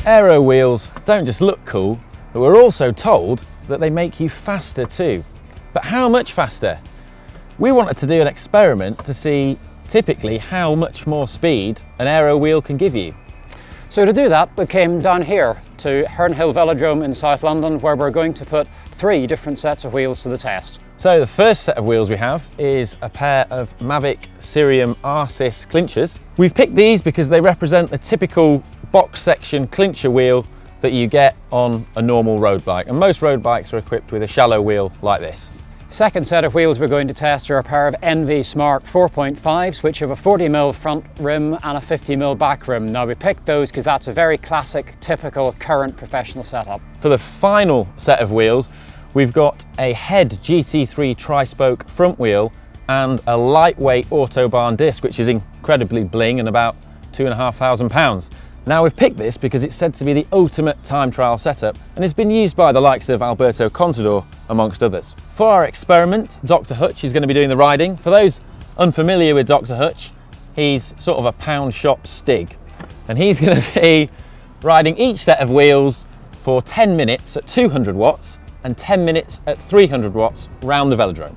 Aero wheels don't just look cool, but we're also told that they make you faster too. But how much faster? We wanted to do an experiment to see typically how much more speed an aero wheel can give you. So to do that, we came down here to Herne Hill Velodrome in South London, where we're going to put 3 different sets of wheels to the test. So the first set of wheels we have is a pair of Mavic Cerium R-Sys clinchers. We've picked these because they represent the typical box section clincher wheel that you get on a normal road bike, and most road bikes are equipped with a shallow wheel like this. Second set of wheels we're going to test are a pair of Envy Smart 4.5s, which have a 40mm front rim and a 50mm back rim. Now we picked those because that's a very classic, typical current professional setup. For the final set of wheels, we've got a Head GT3 tri-spoke front wheel and a lightweight Autobahn disc, which is incredibly bling and about £2,500. Now we've picked this because it's said to be the ultimate time trial setup and it's been used by the likes of Alberto Contador, amongst others. For our experiment, Dr Hutch is going to be doing the riding. For those unfamiliar with Dr Hutch, he's sort of a pound shop Stig, and he's going to be riding each set of wheels for 10 minutes at 200 watts and 10 minutes at 300 watts round the velodrome.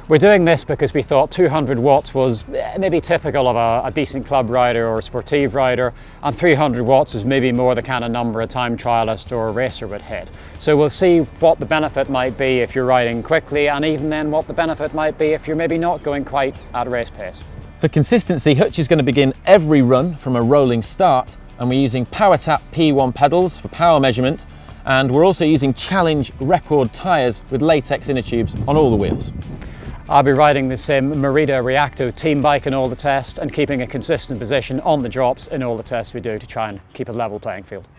We're doing this because we thought 200 watts was maybe typical of a decent club rider or a sportive rider, and 300 watts was maybe more the kind of number a time trialist or a racer would hit. So we'll see what the benefit might be if you're riding quickly, and even then what the benefit might be if you're maybe not going quite at race pace. For consistency, Hutch is going to begin every run from a rolling start, and we're using PowerTap P1 pedals for power measurement, and we're also using Challenge Record tyres with latex inner tubes on all the wheels. I'll be riding the same Merida Reacto team bike in all the tests and keeping a consistent position on the drops in all the tests we do to try and keep a level playing field.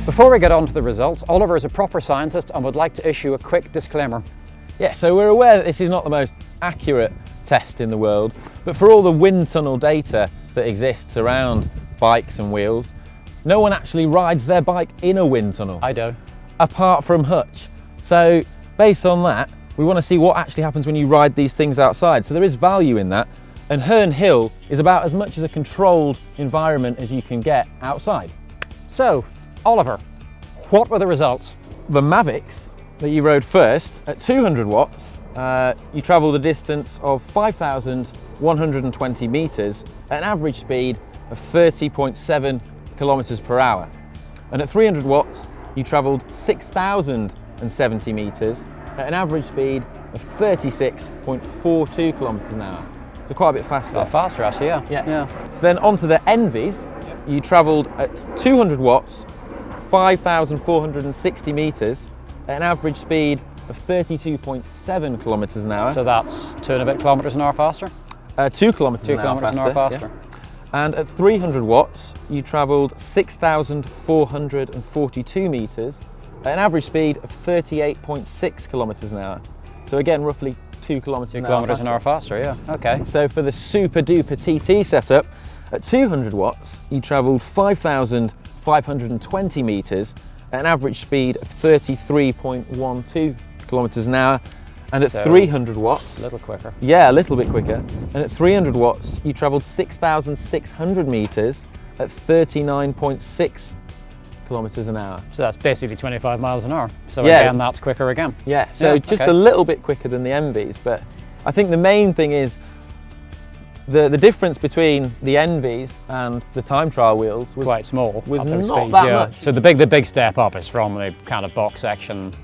Before we get on to the results, Oliver is a proper scientist and would like to issue a quick disclaimer. Yeah, so we're aware that this is not the most accurate test in the world, but for all the wind tunnel data that exists around bikes and wheels, no one actually rides their bike in a wind tunnel. I do. Apart from Hutch. So based on that, we want to see what actually happens when you ride these things outside. So there is value in that, and Herne Hill is about as much as a controlled environment as you can get outside. So, Oliver, what were the results? The Mavics that you rode first, at 200 watts, you travelled a distance of 5,120 metres at an average speed of 30.7 kilometres per hour. And at 300 watts, you travelled 6,070 metres at an average speed of 36.42 kilometres an hour. So quite a bit faster. Faster actually, yeah. So then onto the Envies, you travelled at 200 watts, 5,460 metres at an average speed of 32.7 kilometres an hour. So that's 2 and a bit kilometres an hour faster? 2 kilometres an hour faster. Yeah. And at 300 watts, you travelled 6,442 metres at an average speed of 38.6 kilometres an hour. So again, roughly 2 kilometres an hour faster, yeah. Okay. So for the super duper TT setup, at 200 watts, you travelled 5,520 metres at an average speed of 33.12 kilometres an hour. And at 300 watts... A little quicker. Yeah, a little bit quicker. And at 300 watts, you travelled 6,600 metres at 39.6 kilometres an hour. So that's basically 25 miles an hour. So yeah, again, that's quicker again. Yeah, so just a little bit quicker than the Envies. But I think the main thing is the difference between the Envies and the time trial wheels was quite small. Was not that much. So the big step up is from the kind of box section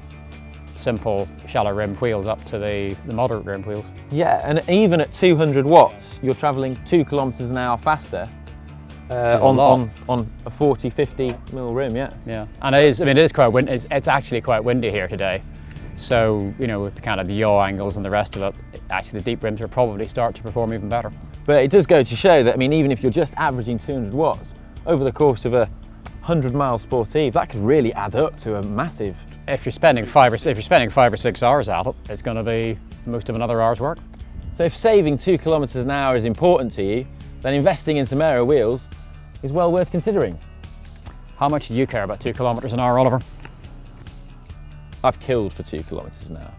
simple shallow rimmed wheels up to the moderate rimmed wheels. Yeah, and even at 200 watts, you're travelling 2 kilometres an hour faster on a 40, 50 mil rim, yeah. Yeah, and it is quite windy. It's actually quite windy here today. So, you know, with the kind of the yaw angles and the rest of it, actually the deep rims will probably start to perform even better. But it does go to show that, I mean, even if you're just averaging 200 watts, over the course of a 100-mile sportive, that could really add up to a massive... If you're spending 5 or 6 hours at it, it's going to be most of another hour's work. So if saving 2 kilometres an hour is important to you, then investing in some Aero wheels is well worth considering. How much do you care about 2 kilometres an hour, Oliver? I've killed for 2 kilometres an hour.